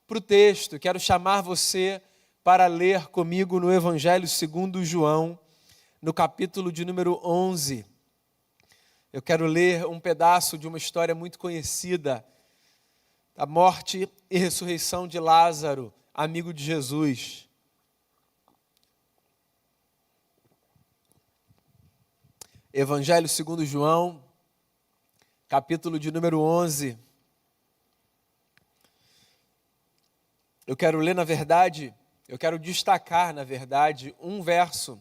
para o texto. Quero chamar você para ler comigo no Evangelho segundo João, no capítulo de número 11. Eu quero ler um pedaço de uma história muito conhecida, a morte e ressurreição de Lázaro, amigo de Jesus. Evangelho segundo João, capítulo de número 11. Eu quero ler, eu quero destacar, na verdade, um verso,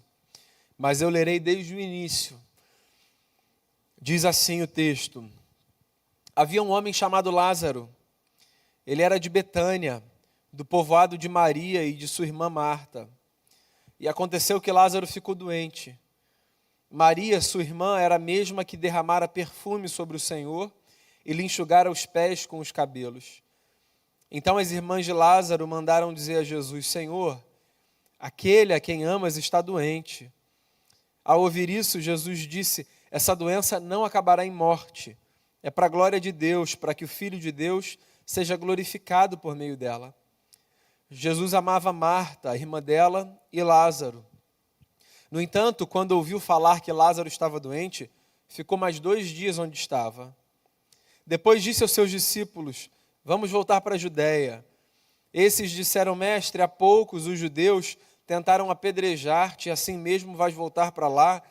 mas eu lerei desde o início. Diz assim o texto: Havia um homem chamado Lázaro. Ele era de Betânia, do povoado de Maria e de sua irmã Marta. E aconteceu que Lázaro ficou doente. Maria, sua irmã, era a mesma que derramara perfume sobre o Senhor e lhe enxugara os pés com os cabelos. Então as irmãs de Lázaro mandaram dizer a Jesus: Senhor, aquele a quem amas está doente. Ao ouvir isso, Jesus disse: essa doença não acabará em morte. É para a glória de Deus, para que o Filho de Deus seja glorificado por meio dela. Jesus amava Marta, a irmã dela, e Lázaro. No entanto, quando ouviu falar que Lázaro estava doente, ficou mais 2 dias onde estava. Depois disse aos seus discípulos: vamos voltar para a Judeia. Esses disseram: mestre, há poucos os judeus tentaram apedrejar-te, e assim mesmo vais voltar para lá?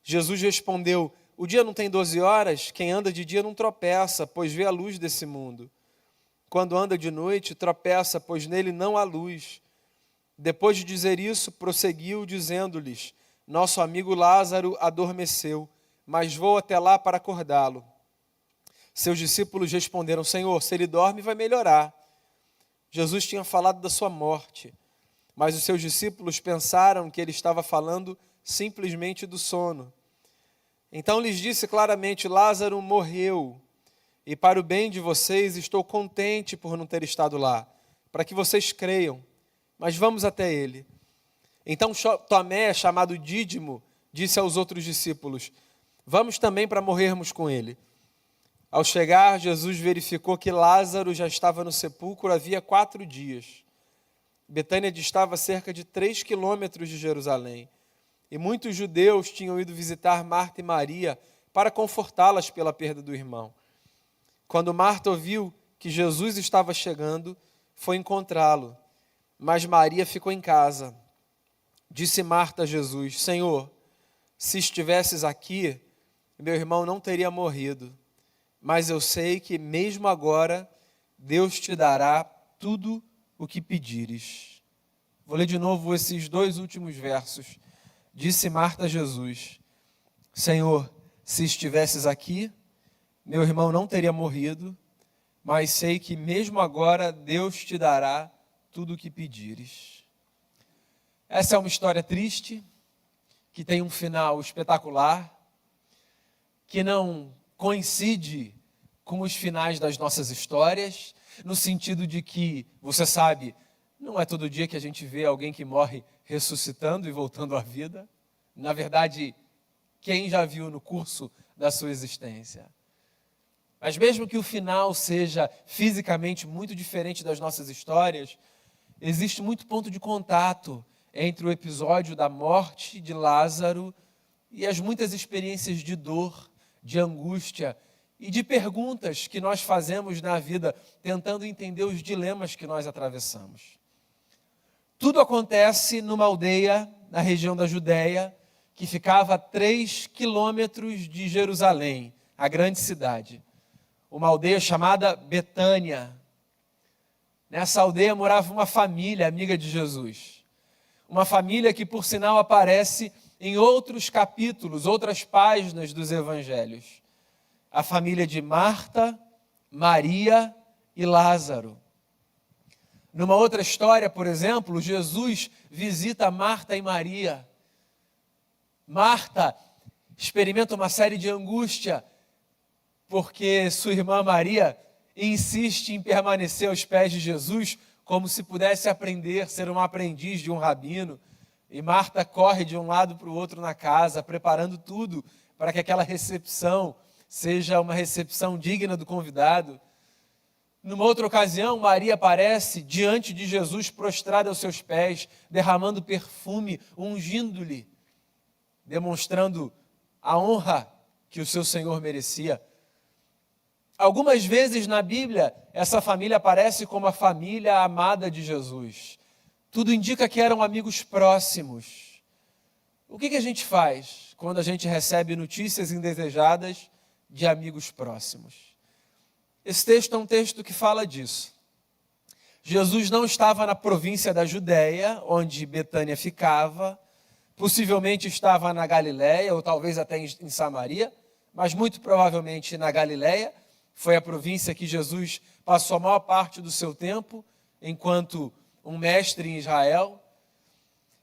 Jesus respondeu: o dia não tem 12 horas? Quem anda de dia não tropeça, pois vê a luz desse mundo. Quando anda de noite, tropeça, pois nele não há luz. Depois de dizer isso, prosseguiu, dizendo-lhes: nosso amigo Lázaro adormeceu, mas vou até lá para acordá-lo. Seus discípulos responderam: Senhor, se ele dorme, vai melhorar. Jesus tinha falado da sua morte, mas os seus discípulos pensaram que ele estava falando simplesmente do sono. Então lhes disse claramente: Lázaro morreu, e para o bem de vocês estou contente por não ter estado lá, para que vocês creiam. Mas vamos até ele. Então Tomé, chamado Dídimo, disse aos outros discípulos: vamos também para morrermos com ele. Ao chegar, Jesus verificou que Lázaro já estava no sepulcro havia 4 dias. Betânia distava cerca de 3 quilômetros de Jerusalém. E muitos judeus tinham ido visitar Marta e Maria para confortá-las pela perda do irmão. Quando Marta ouviu que Jesus estava chegando, foi encontrá-lo. Mas Maria ficou em casa. Disse Marta a Jesus: Senhor, se estivesses aqui, meu irmão não teria morrido. Mas eu sei que mesmo agora Deus te dará tudo o que pedires. Vou ler de novo esses 2 últimos versos. Disse Marta a Jesus: Senhor, se estivesses aqui, meu irmão não teria morrido, mas sei que mesmo agora Deus te dará tudo o que pedires. Essa é uma história triste, que tem um final espetacular, que não coincide com os finais das nossas histórias, no sentido de que, você sabe, não é todo dia que a gente vê alguém que morre ressuscitando e voltando à vida. Na verdade, quem já viu no curso da sua existência? Mas mesmo que o final seja fisicamente muito diferente das nossas histórias, existe muito ponto de contato entre o episódio da morte de Lázaro e as muitas experiências de dor, de angústia e de perguntas que nós fazemos na vida, tentando entender os dilemas que nós atravessamos. Tudo acontece numa aldeia na região da Judeia, que ficava a 3 quilômetros de Jerusalém, a grande cidade. Uma aldeia chamada Betânia. Nessa aldeia morava uma família amiga de Jesus. Uma família que, por sinal, aparece em outros capítulos, outras páginas dos evangelhos. A família de Marta, Maria e Lázaro. Numa outra história, por exemplo, Jesus visita Marta e Maria. Marta experimenta uma série de angústia, porque sua irmã Maria insiste em permanecer aos pés de Jesus, como se pudesse aprender, ser uma aprendiz de um rabino. E Marta corre de um lado para o outro na casa, preparando tudo para que aquela recepção seja uma recepção digna do convidado. Numa outra ocasião, Maria aparece diante de Jesus, prostrada aos seus pés, derramando perfume, ungindo-lhe, demonstrando a honra que o seu Senhor merecia. Algumas vezes na Bíblia, essa família aparece como a família amada de Jesus. Tudo indica que eram amigos próximos. O que a gente faz quando a gente recebe notícias indesejadas de amigos próximos? Esse texto é um texto que fala disso. Jesus não estava na província da Judéia, onde Betânia ficava, possivelmente estava na Galiléia, ou talvez até em Samaria, mas muito provavelmente na Galiléia. Foi a província que Jesus passou a maior parte do seu tempo, enquanto um mestre em Israel.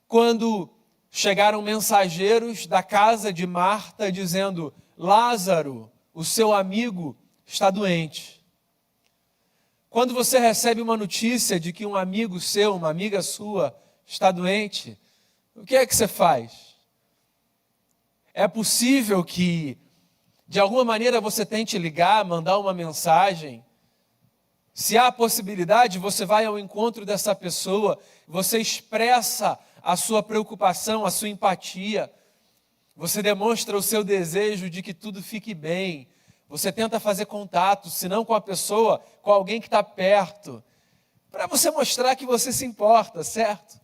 Quando chegaram mensageiros da casa de Marta, dizendo: Lázaro, o seu amigo, está doente. Quando você recebe uma notícia de que um amigo seu, uma amiga sua, está doente, o que é que você faz? É possível que, de alguma maneira, você tente ligar, mandar uma mensagem. Se há a possibilidade, você vai ao encontro dessa pessoa, você expressa a sua preocupação, a sua empatia, você demonstra o seu desejo de que tudo fique bem. Você tenta fazer contato, se não com a pessoa, com alguém que está perto, para você mostrar que você se importa, certo?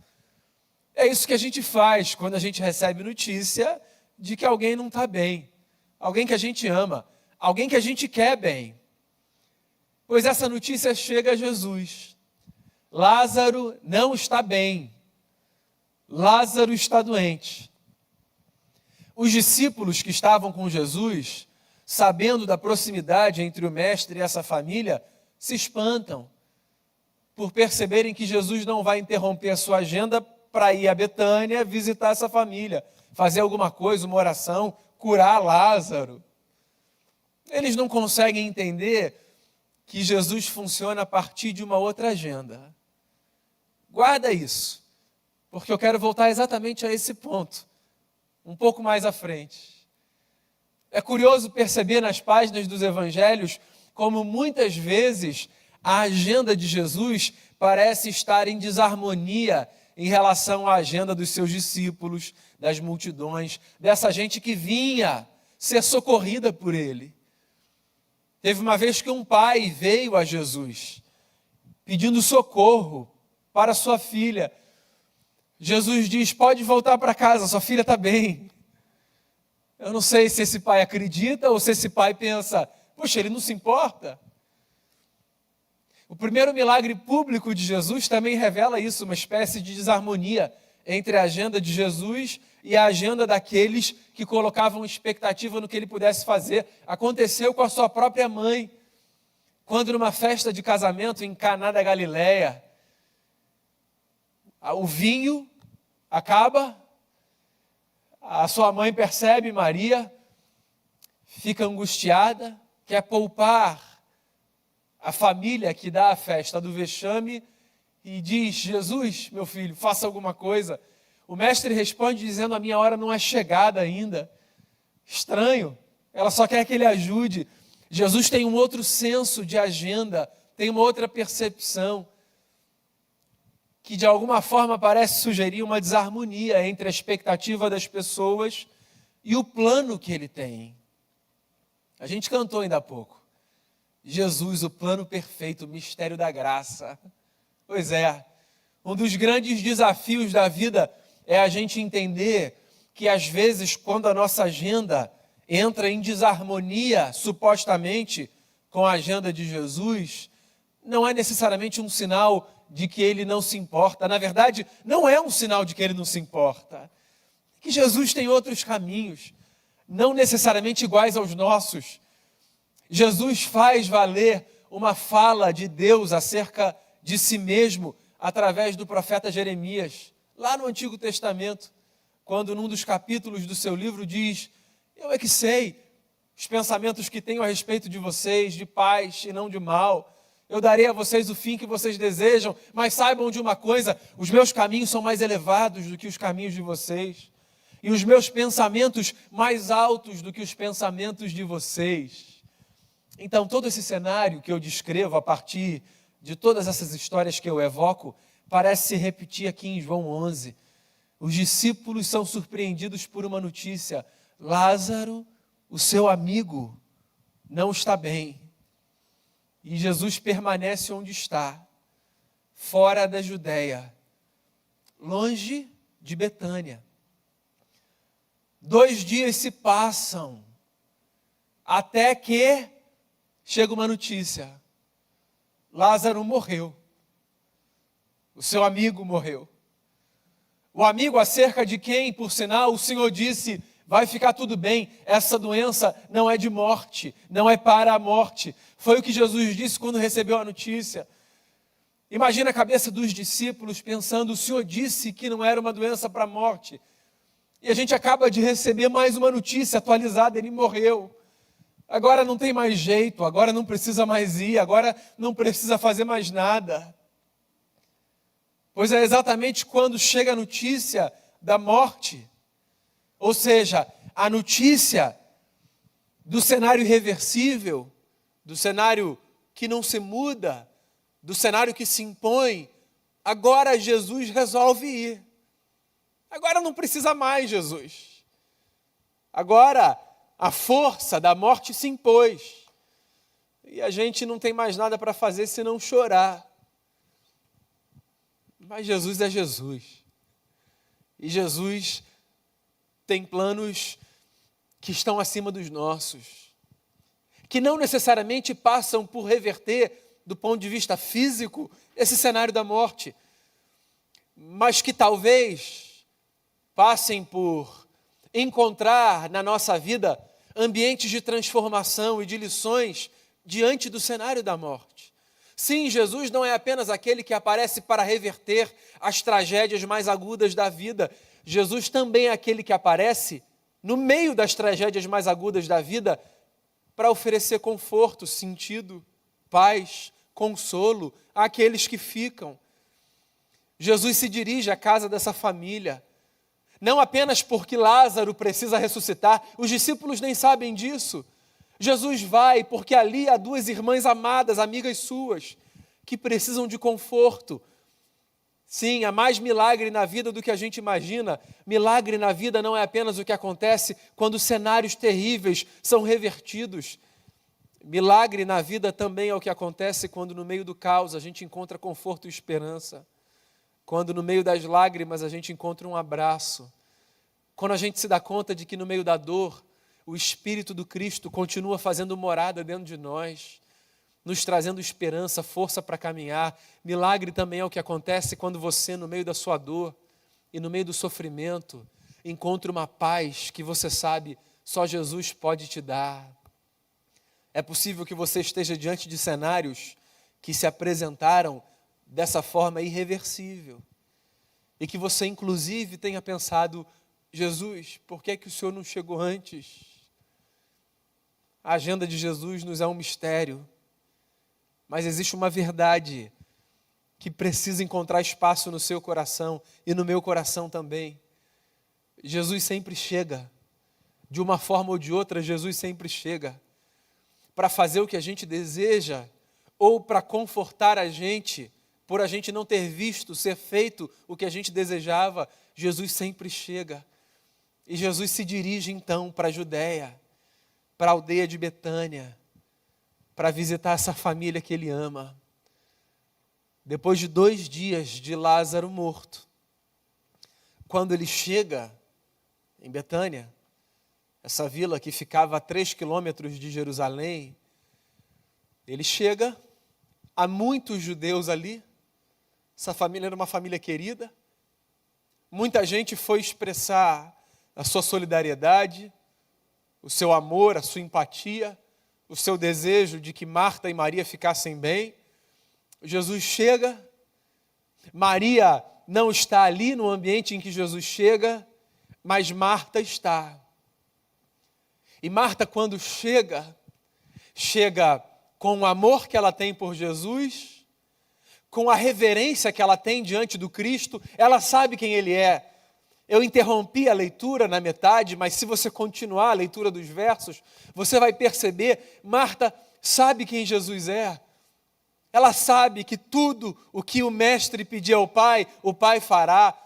É isso que a gente faz quando a gente recebe notícia de que alguém não está bem, alguém que a gente ama, alguém que a gente quer bem. Pois essa notícia chega a Jesus. Lázaro não está bem, Lázaro está doente. Os discípulos que estavam com Jesus, sabendo da proximidade entre o mestre e essa família, se espantam por perceberem que Jesus não vai interromper a sua agenda para ir a Betânia visitar essa família, fazer alguma coisa, uma oração, curar Lázaro. Eles não conseguem entender que Jesus funciona a partir de uma outra agenda. Guarda isso, porque eu quero voltar exatamente a esse ponto, um pouco mais à frente. É curioso perceber nas páginas dos evangelhos como muitas vezes a agenda de Jesus parece estar em desarmonia em relação à agenda dos seus discípulos, das multidões, dessa gente que vinha ser socorrida por ele. Teve uma vez que um pai veio a Jesus pedindo socorro para sua filha. Jesus diz: pode voltar para casa, sua filha está bem. Eu não sei se esse pai acredita ou se esse pai pensa: puxa, ele não se importa. O primeiro milagre público de Jesus também revela isso, uma espécie de desarmonia entre a agenda de Jesus e a agenda daqueles que colocavam expectativa no que ele pudesse fazer. Aconteceu com a sua própria mãe, quando numa festa de casamento em Caná da Galileia, o vinho acaba, a sua mãe percebe, Maria, fica angustiada, quer poupar a família que dá a festa do vexame e diz: Jesus, meu filho, faça alguma coisa. O mestre responde dizendo: a minha hora não é chegada ainda. Estranho, ela só quer que ele ajude. Jesus tem um outro senso de agenda, tem uma outra percepção, que de alguma forma parece sugerir uma desarmonia entre a expectativa das pessoas e o plano que ele tem. A gente cantou ainda há pouco: Jesus, o plano perfeito, o mistério da graça. Pois é, um dos grandes desafios da vida é a gente entender que às vezes quando a nossa agenda entra em desarmonia, supostamente, com a agenda de Jesus, não é necessariamente um sinal de que ele não se importa. Na verdade, não é um sinal de que ele não se importa. Que Jesus tem outros caminhos, não necessariamente iguais aos nossos. Jesus faz valer uma fala de Deus acerca de si mesmo através do profeta Jeremias, lá no Antigo Testamento, quando num dos capítulos do seu livro diz: eu é que sei os pensamentos que tenho a respeito de vocês, de paz e não de mal. Eu darei a vocês o fim que vocês desejam, mas saibam de uma coisa: os meus caminhos são mais elevados do que os caminhos de vocês, e os meus pensamentos mais altos do que os pensamentos de vocês. Então, todo esse cenário que eu descrevo a partir de todas essas histórias que eu evoco, parece se repetir aqui em João 11. Os discípulos são surpreendidos por uma notícia: Lázaro, o seu amigo, não está bem. E Jesus permanece onde está, fora da Judeia, longe de Betânia. 2 dias se passam, até que chega uma notícia: Lázaro morreu. O seu amigo morreu. O amigo acerca de quem, por sinal, o Senhor disse: vai ficar tudo bem, essa doença não é de morte, não é para a morte. Foi o que Jesus disse quando recebeu a notícia. Imagina a cabeça dos discípulos pensando: o Senhor disse que não era uma doença para a morte. E a gente acaba de receber mais uma notícia atualizada: ele morreu. Agora não tem mais jeito, agora não precisa mais ir, agora não precisa fazer mais nada. Pois é exatamente quando chega a notícia da morte, ou seja, a notícia do cenário irreversível, do cenário que não se muda, do cenário que se impõe, agora Jesus resolve ir. Agora não precisa mais, Jesus. Agora a força da morte se impôs. E a gente não tem mais nada para fazer senão chorar. Mas Jesus é Jesus. E Jesus tem planos que estão acima dos nossos, que não necessariamente passam por reverter, do ponto de vista físico, esse cenário da morte, mas que talvez passem por encontrar na nossa vida ambientes de transformação e de lições diante do cenário da morte. Sim, Jesus não é apenas aquele que aparece para reverter as tragédias mais agudas da vida. Jesus também é aquele que aparece no meio das tragédias mais agudas da vida para oferecer conforto, sentido, paz, consolo àqueles que ficam. Jesus se dirige à casa dessa família, não apenas porque Lázaro precisa ressuscitar, os discípulos nem sabem disso. Jesus vai porque ali há 2 irmãs amadas, amigas suas, que precisam de conforto. Sim, há mais milagre na vida do que a gente imagina. Milagre na vida não é apenas o que acontece quando cenários terríveis são revertidos. Milagre na vida também é o que acontece quando no meio do caos a gente encontra conforto e esperança. Quando no meio das lágrimas a gente encontra um abraço. Quando a gente se dá conta de que no meio da dor o Espírito do Cristo continua fazendo morada dentro de nós, nos trazendo esperança, força para caminhar. Milagre também é o que acontece quando você, no meio da sua dor e no meio do sofrimento, encontra uma paz que você sabe só Jesus pode te dar. É possível que você esteja diante de cenários que se apresentaram dessa forma irreversível e que você, inclusive, tenha pensado: Jesus, por que é que o Senhor não chegou antes? A agenda de Jesus nos é um mistério, mas existe uma verdade que precisa encontrar espaço no seu coração e no meu coração também. Jesus sempre chega, de uma forma ou de outra, Jesus sempre chega para fazer o que a gente deseja ou para confortar a gente, por a gente não ter visto ser feito o que a gente desejava. Jesus sempre chega. E Jesus se dirige então para a Judéia, para a aldeia de Betânia, para visitar essa família que ele ama. Depois de 2 dias de Lázaro morto, quando ele chega em Betânia, essa vila que ficava a 3 quilômetros de Jerusalém, ele chega, há muitos judeus ali, essa família era uma família querida, muita gente foi expressar a sua solidariedade, o seu amor, a sua empatia, o seu desejo de que Marta e Maria ficassem bem. Jesus chega, Maria não está ali no ambiente em que Jesus chega, mas Marta está. E Marta, quando chega com o amor que ela tem por Jesus, com a reverência que ela tem diante do Cristo, ela sabe quem Ele é. Eu interrompi a leitura na metade, mas se você continuar a leitura dos versos, você vai perceber Marta sabe quem Jesus é. Ela sabe que tudo o que o mestre pedir ao Pai, o Pai fará.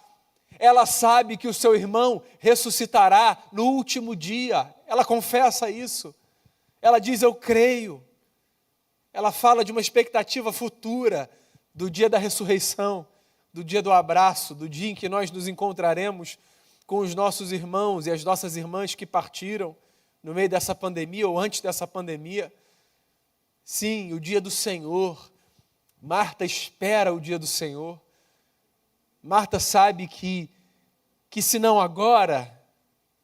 Ela sabe que o seu irmão ressuscitará no último dia. Ela confessa isso. Ela diz, eu creio. Ela fala de uma expectativa futura do dia da ressurreição, do dia do abraço, do dia em que nós nos encontraremos com os nossos irmãos e as nossas irmãs que partiram no meio dessa pandemia ou antes dessa pandemia. Sim, o dia do Senhor. Marta espera o dia do Senhor. Marta sabe que se não agora,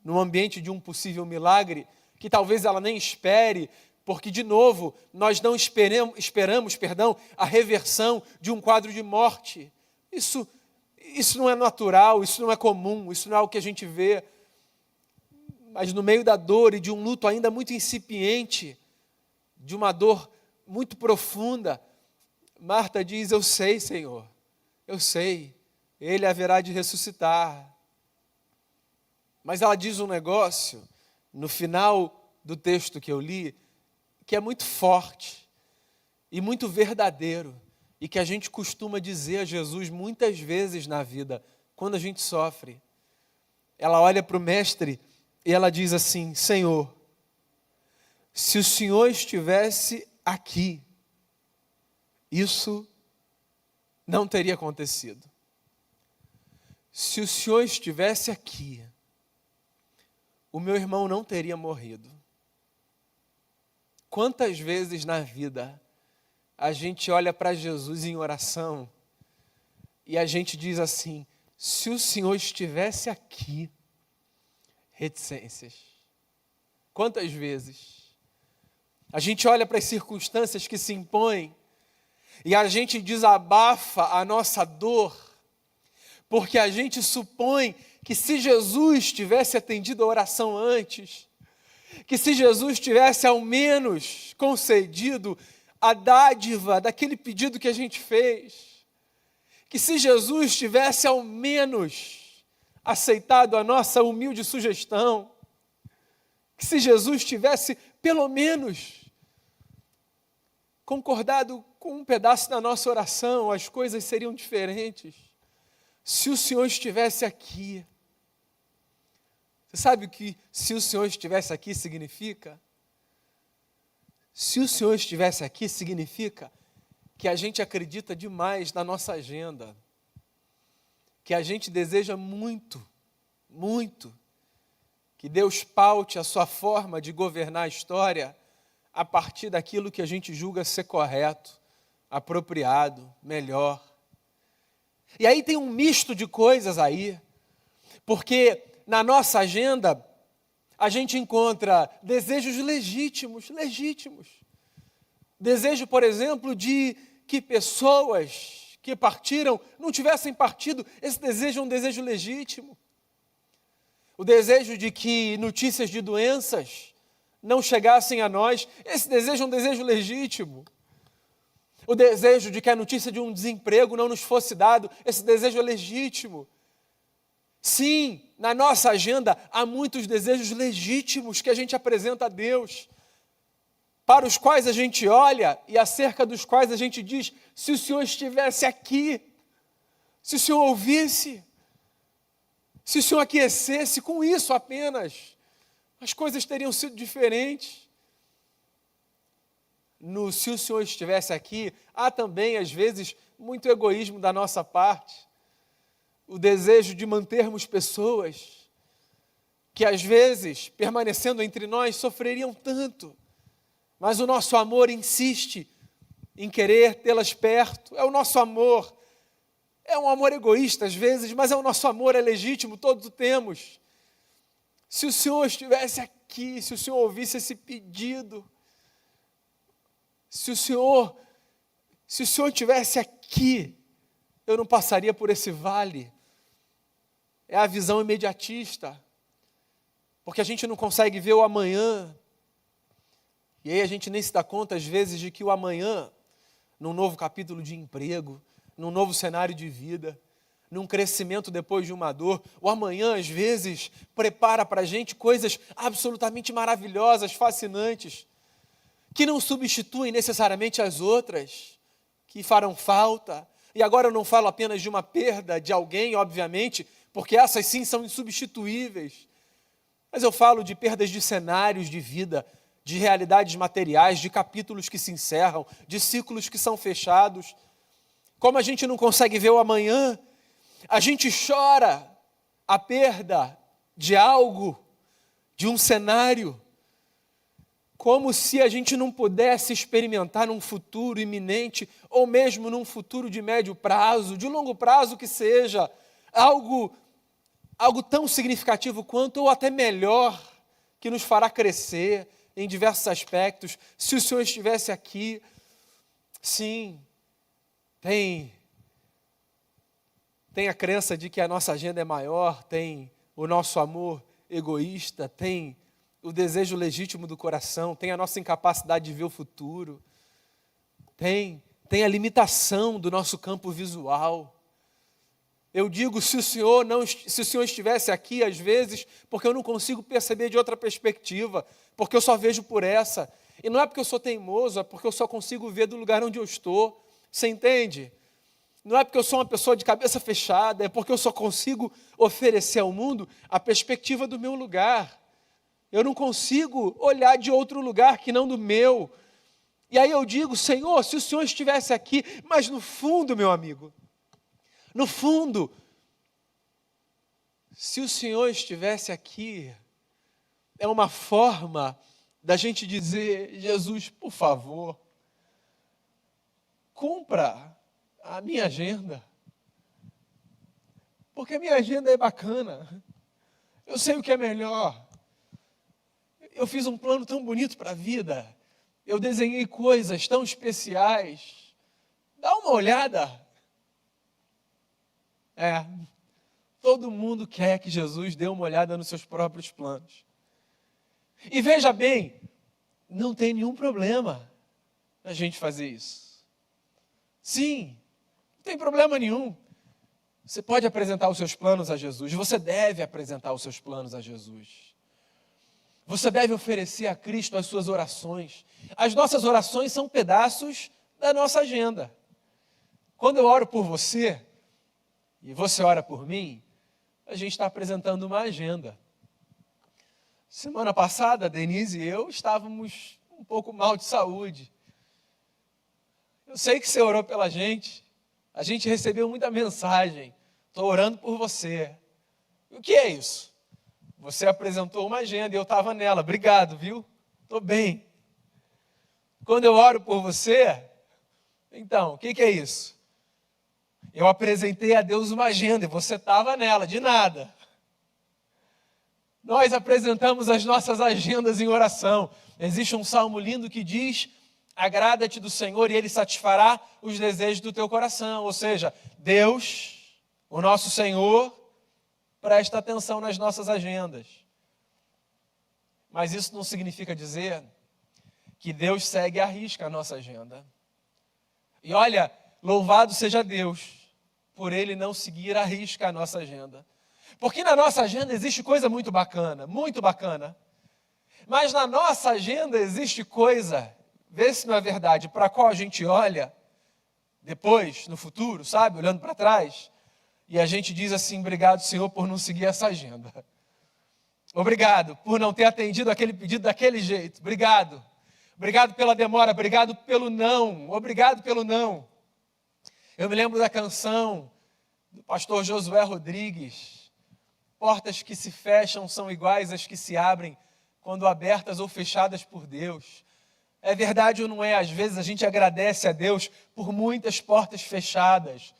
no ambiente de um possível milagre, que talvez ela nem espere, porque, de novo, nós não esperamos, a reversão de um quadro de morte. Isso não é natural, isso não é comum, isso não é o que a gente vê. Mas no meio da dor e de um luto ainda muito incipiente, de uma dor muito profunda, Marta diz, eu sei, Senhor, eu sei, Ele haverá de ressuscitar. Mas ela diz um negócio, no final do texto que eu li, que é muito forte e muito verdadeiro, e que a gente costuma dizer a Jesus muitas vezes na vida, quando a gente sofre. Ela olha para o mestre e ela diz assim, Senhor, se o Senhor estivesse aqui, isso não teria acontecido. Se o Senhor estivesse aqui, o meu irmão não teria morrido. Quantas vezes na vida a gente olha para Jesus em oração e a gente diz assim, se o Senhor estivesse aqui, reticências. Quantas vezes a gente olha para as circunstâncias que se impõem e a gente desabafa a nossa dor, porque a gente supõe que se Jesus tivesse atendido a oração antes, que se Jesus tivesse ao menos concedido a dádiva daquele pedido que a gente fez, que se Jesus tivesse ao menos aceitado a nossa humilde sugestão, que se Jesus tivesse pelo menos concordado com um pedaço da nossa oração, as coisas seriam diferentes. Se o Senhor estivesse aqui, você sabe o que se o Senhor estivesse aqui significa? Se o Senhor estivesse aqui significa que a gente acredita demais na nossa agenda, que a gente deseja muito, muito, que Deus paute a sua forma de governar a história a partir daquilo que a gente julga ser correto, apropriado, melhor. E aí tem um misto de coisas aí, porque na nossa agenda a gente encontra desejos legítimos. Desejo, por exemplo, de que pessoas que partiram não tivessem partido. Esse desejo é um desejo legítimo. O desejo de que notícias de doenças não chegassem a nós. Esse desejo é um desejo legítimo. O desejo de que a notícia de um desemprego não nos fosse dado. Esse desejo é legítimo. Sim, na nossa agenda há muitos desejos legítimos que a gente apresenta a Deus, para os quais a gente olha e acerca dos quais a gente diz, se o Senhor estivesse aqui, se o Senhor ouvisse, se o Senhor aquecesse, com isso apenas, as coisas teriam sido diferentes. No se o Senhor estivesse aqui, há também, às vezes, muito egoísmo da nossa parte, o desejo de mantermos pessoas que, às vezes, permanecendo entre nós, sofreriam tanto, mas o nosso amor insiste em querer tê-las perto. É o nosso amor, é um amor egoísta às vezes, mas é o nosso amor, é legítimo, todos o temos. Se o Senhor estivesse aqui, se o Senhor ouvisse esse pedido, se o Senhor estivesse aqui, eu não passaria por esse vale. É a visão imediatista, porque a gente não consegue ver o amanhã, e aí a gente nem se dá conta às vezes de que o amanhã, num novo capítulo de emprego, num novo cenário de vida, num crescimento depois de uma dor, o amanhã às vezes prepara para a gente coisas absolutamente maravilhosas, fascinantes, que não substituem necessariamente as outras, que farão falta. E agora eu não falo apenas de uma perda de alguém, obviamente, porque essas sim são insubstituíveis. Mas eu falo de perdas de cenários de vida, de realidades materiais, de capítulos que se encerram, de ciclos que são fechados. Como a gente não consegue ver o amanhã, a gente chora a perda de algo, de um cenário, como se a gente não pudesse experimentar num futuro iminente, ou mesmo num futuro de médio prazo, de longo prazo que seja, algo tão significativo quanto, ou até melhor, que nos fará crescer em diversos aspectos. Se o Senhor estivesse aqui, sim, tem a crença de que a nossa agenda é maior, tem o nosso amor egoísta, tem o desejo legítimo do coração, tem a nossa incapacidade de ver o futuro, tem a limitação do nosso campo visual. Eu digo, se o Senhor estivesse aqui, às vezes, porque eu não consigo perceber de outra perspectiva, porque eu só vejo por essa. E não é porque eu sou teimoso, é porque eu só consigo ver do lugar onde eu estou. Você entende? Não é porque eu sou uma pessoa de cabeça fechada, é porque eu só consigo oferecer ao mundo a perspectiva do meu lugar. Eu não consigo olhar de outro lugar que não do meu. E aí eu digo, Senhor, se o Senhor estivesse aqui, mas no fundo, meu amigo, no fundo, se o Senhor estivesse aqui, é uma forma da gente dizer, Jesus, por favor, cumpra a minha agenda, porque a minha agenda é bacana, eu sei o que é melhor, eu fiz um plano tão bonito para a vida, eu desenhei coisas tão especiais, dá uma olhada. Todo mundo quer que Jesus dê uma olhada nos seus próprios planos. E veja bem, não tem nenhum problema a gente fazer isso. Sim, não tem problema nenhum. Você pode apresentar os seus planos a Jesus, você deve apresentar os seus planos a Jesus. Você deve oferecer a Cristo as suas orações. As nossas orações são pedaços da nossa agenda. Quando eu oro por você, e você ora por mim, a gente está apresentando uma agenda. Semana passada, a Denise e eu estávamos um pouco mal de saúde. Eu sei que você orou pela gente, a gente recebeu muita mensagem, estou orando por você. E o que é isso? Você apresentou uma agenda e eu estava nela, obrigado, viu? Estou bem. Quando eu oro por você, então, o que é isso? Eu apresentei a Deus uma agenda e você estava nela, de nada. Nós apresentamos as nossas agendas em oração. Existe um salmo lindo que diz, agrada-te do Senhor e Ele satisfará os desejos do teu coração. Ou seja, Deus, o nosso Senhor, presta atenção nas nossas agendas. Mas isso não significa dizer que Deus segue à risca a nossa agenda. E olha, louvado seja Deus por Ele não seguir à risca a nossa agenda. Porque na nossa agenda existe coisa muito bacana, mas na nossa agenda existe coisa, vê se não é verdade, para a qual a gente olha depois, no futuro, sabe, olhando para trás, e a gente diz assim, obrigado, Senhor, por não seguir essa agenda. Obrigado por não ter atendido aquele pedido daquele jeito. Obrigado. Obrigado pela demora, obrigado pelo não, obrigado pelo não. Eu me lembro da canção do pastor Josué Rodrigues, portas que se fecham são iguais às que se abrem quando abertas ou fechadas por Deus. É verdade ou não é? Às vezes a gente agradece a Deus por muitas portas fechadas.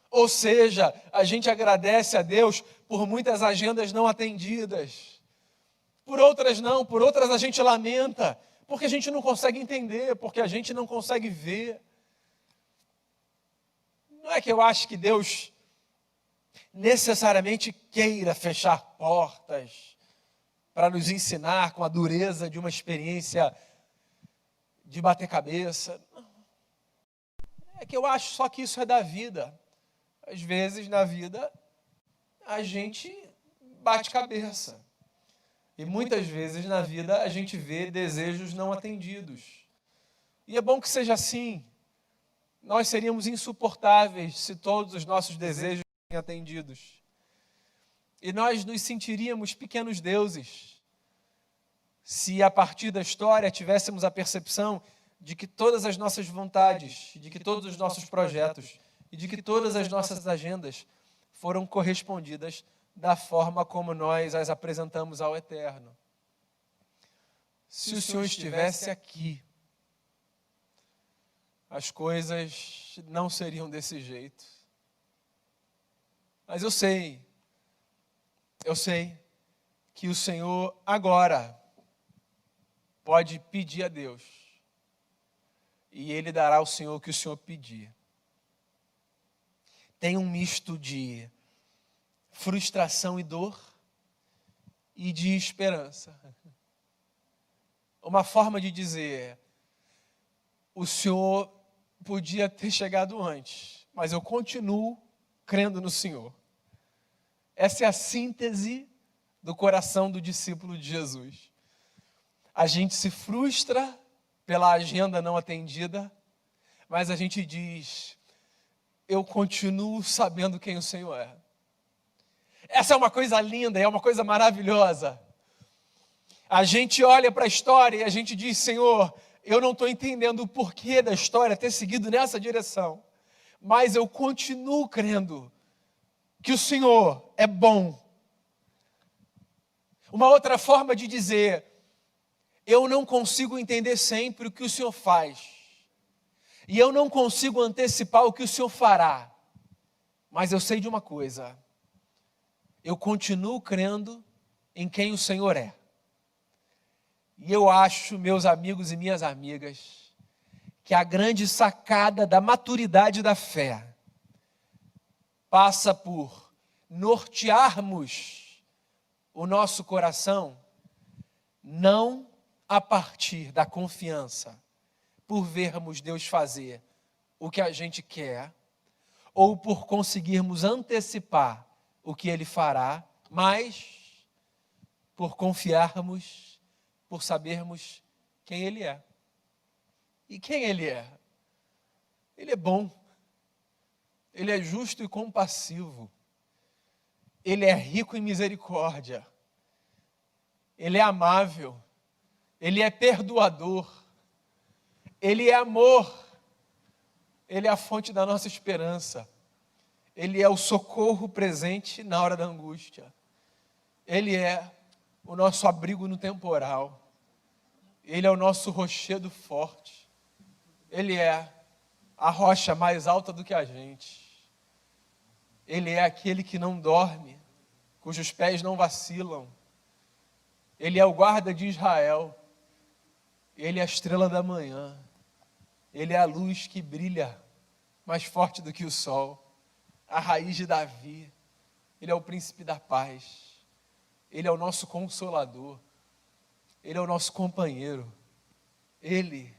Ou seja, a gente agradece a Deus por muitas agendas não atendidas. Por outras não, por outras a gente lamenta, porque a gente não consegue entender, porque a gente não consegue ver. Não é que eu acho que Deus necessariamente queira fechar portas para nos ensinar com a dureza de uma experiência de bater cabeça. É que eu acho só que isso é da vida. Às vezes na vida a gente bate cabeça. E muitas vezes na vida a gente vê desejos não atendidos. E é bom que seja assim. Nós seríamos insuportáveis se todos os nossos desejos fossem atendidos. E nós nos sentiríamos pequenos deuses se a partir da história tivéssemos a percepção de que todas as nossas vontades, de que todos os nossos projetos e de que todas as nossas agendas foram correspondidas da forma como nós as apresentamos ao Eterno. Se o Senhor estivesse aqui, as coisas não seriam desse jeito. Mas eu sei que o Senhor agora pode pedir a Deus e Ele dará ao Senhor o que o Senhor pedir. Tem um misto de frustração e dor e de esperança. Uma forma de dizer, o Senhor podia ter chegado antes, mas eu continuo crendo no Senhor. Essa é a síntese do coração do discípulo de Jesus. A gente se frustra pela agenda não atendida, mas a gente diz, eu continuo sabendo quem o Senhor é. Essa é uma coisa linda, é uma coisa maravilhosa. A gente olha para a história e a gente diz, Senhor, eu não estou entendendo o porquê da história ter seguido nessa direção, mas eu continuo crendo que o Senhor é bom. Uma outra forma de dizer, eu não consigo entender sempre o que o Senhor faz, e eu não consigo antecipar o que o Senhor fará, mas eu sei de uma coisa, eu continuo crendo em quem o Senhor é. E eu acho, meus amigos e minhas amigas, que a grande sacada da maturidade da fé passa por nortearmos o nosso coração não a partir da confiança por vermos Deus fazer o que a gente quer ou por conseguirmos antecipar o que Ele fará, mas por confiarmos, por sabermos quem Ele é. E quem Ele é? Ele é bom, Ele é justo e compassivo, Ele é rico em misericórdia, Ele é amável, Ele é perdoador, Ele é amor, Ele é a fonte da nossa esperança, Ele é o socorro presente na hora da angústia, Ele é o nosso abrigo no temporal, Ele é o nosso rochedo forte, Ele é a rocha mais alta do que a gente, Ele é aquele que não dorme, cujos pés não vacilam, Ele é o guarda de Israel, Ele é a estrela da manhã, Ele é a luz que brilha mais forte do que o sol, a raiz de Davi, Ele é o príncipe da paz, Ele é o nosso consolador, Ele é o nosso companheiro, Ele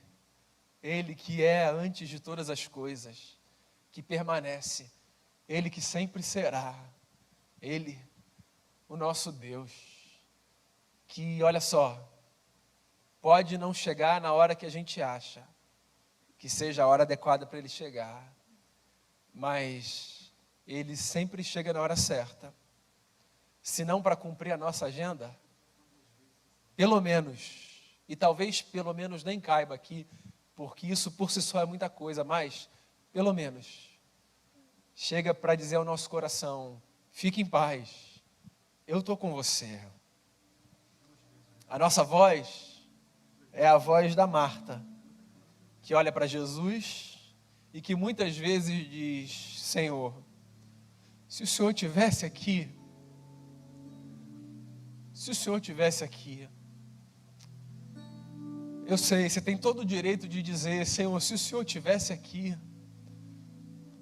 que é antes de todas as coisas, que permanece, Ele que sempre será, Ele, o nosso Deus, que, olha só, pode não chegar na hora que a gente acha, que seja a hora adequada para Ele chegar, mas Ele sempre chega na hora certa, se não para cumprir a nossa agenda, pelo menos, e talvez pelo menos nem caiba aqui, porque isso por si só é muita coisa, mas pelo menos chega para dizer ao nosso coração, fique em paz, eu estou com você. A nossa voz é a voz da Marta, que olha para Jesus e que muitas vezes diz, Senhor, se o Senhor estivesse aqui, se o Senhor estivesse aqui, eu sei, você tem todo o direito de dizer, Senhor, se o Senhor estivesse aqui,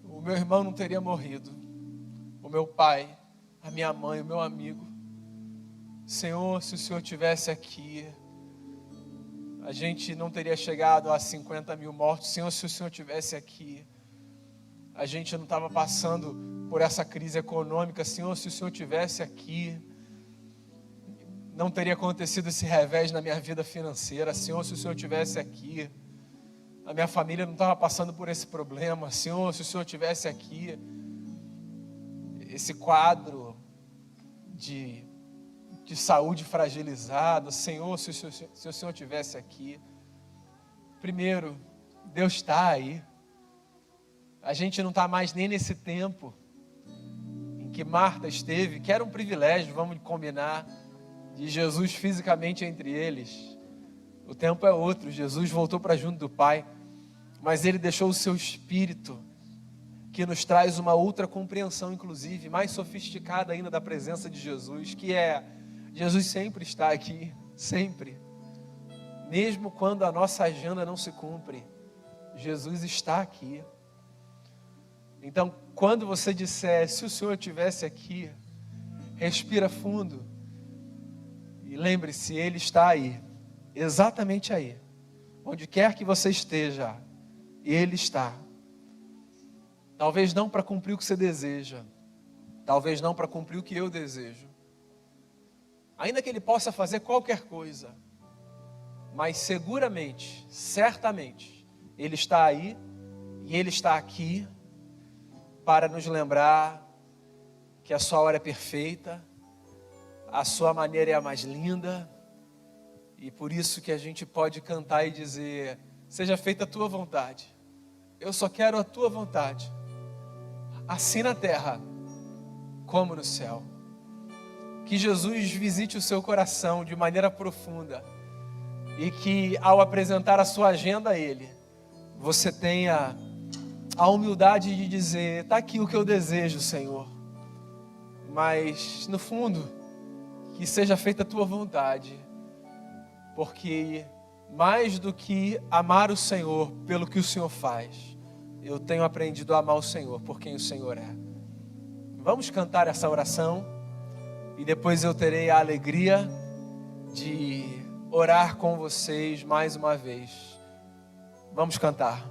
o meu irmão não teria morrido, o meu pai, a minha mãe, o meu amigo. Senhor, se o Senhor estivesse aqui, a gente não teria chegado a 50 mil mortos. Senhor, se o Senhor estivesse aqui, a gente não estava passando por essa crise econômica. Senhor, se o Senhor estivesse aqui, não teria acontecido esse revés na minha vida financeira. Senhor, se o Senhor estivesse aqui, a minha família não estava passando por esse problema. Senhor, se o Senhor tivesse aqui, esse quadro de saúde fragilizado, Senhor, se o Senhor tivesse aqui. Primeiro, Deus está aí. A gente não está mais nem nesse tempo em que Marta esteve, que era um privilégio, vamos combinar, de Jesus fisicamente entre eles. O tempo é outro, Jesus voltou para junto do Pai, mas Ele deixou o seu Espírito, que nos traz uma outra compreensão, inclusive, mais sofisticada ainda da presença de Jesus, que é, Jesus sempre está aqui, sempre. Mesmo quando a nossa agenda não se cumpre, Jesus está aqui. Então, quando você disser, se o Senhor estivesse aqui, respira fundo e lembre-se, Ele está aí, exatamente aí, onde quer que você esteja, Ele está. Talvez não para cumprir o que você deseja, talvez não para cumprir o que eu desejo, ainda que Ele possa fazer qualquer coisa, mas seguramente, certamente, Ele está aí e Ele está aqui para nos lembrar que a sua hora é perfeita, a sua maneira é a mais linda, e por isso que a gente pode cantar e dizer, seja feita a tua vontade, eu só quero a tua vontade, assim na terra, como no céu. Que Jesus visite o seu coração de maneira profunda, e que ao apresentar a sua agenda a Ele, você tenha a humildade de dizer, está aqui o que eu desejo, Senhor, mas no fundo, que seja feita a tua vontade, porque mais do que amar o Senhor pelo que o Senhor faz, eu tenho aprendido a amar o Senhor por quem o Senhor é. Vamos cantar essa oração, e depois eu terei a alegria de orar com vocês mais uma vez. Vamos cantar.